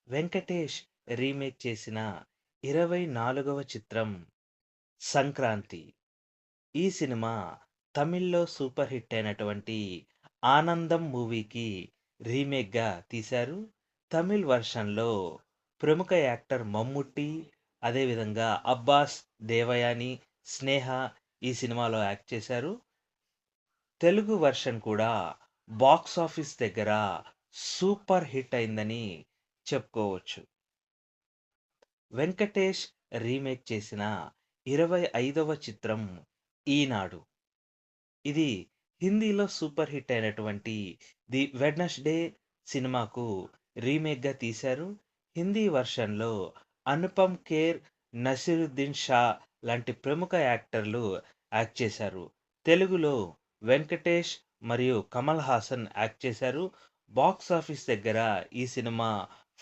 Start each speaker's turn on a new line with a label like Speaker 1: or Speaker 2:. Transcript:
Speaker 1: Venkatesh remake చేసిన 24వ చిత్రం 'సంక్రాంతి'. ఈ సినిమా తమిళ్‌లో సూపర్ హిట్ అయినటువంటి 'ఆనందం' మూవీకి రీమేక్‌గా తీశారు. తమిళ్ వెర్షన్‌లో ప్రముఖ యాక్టర్ మమ్ముట్టి, అదేవిధంగా అబ్బాస్, దేవయాని, స్నేహ ఈ సినిమాలో యాక్ట్ చేశారు. తెలుగు వెర్షన్ కూడా బాక్సాఫీస్ దగ్గర సూపర్ హిట్ అయిందని చెప్పుకోవచ్చు. వెంకటేష్ రీమేక్ చేసిన 25వ చిత్రం 'ఈనాడు'. ఇది హిందీలో సూపర్ హిట్ అయినటువంటి 'ది వెడ్నెస్‌డే' సినిమాకు రీమేక్‌గా తీశారు. హిందీ వెర్షన్‌లో అనుపమ్ ఖేర్, నసీరుద్దీన్ షా లాంటి ప్రముఖ యాక్టర్లు యాక్ట్ చేశారు. తెలుగులో వెంకటేష్ మరియు కమల్ హాసన్ యాక్ట్ చేశారు. బాక్సాఫీస్ దగ్గర ఈ సినిమా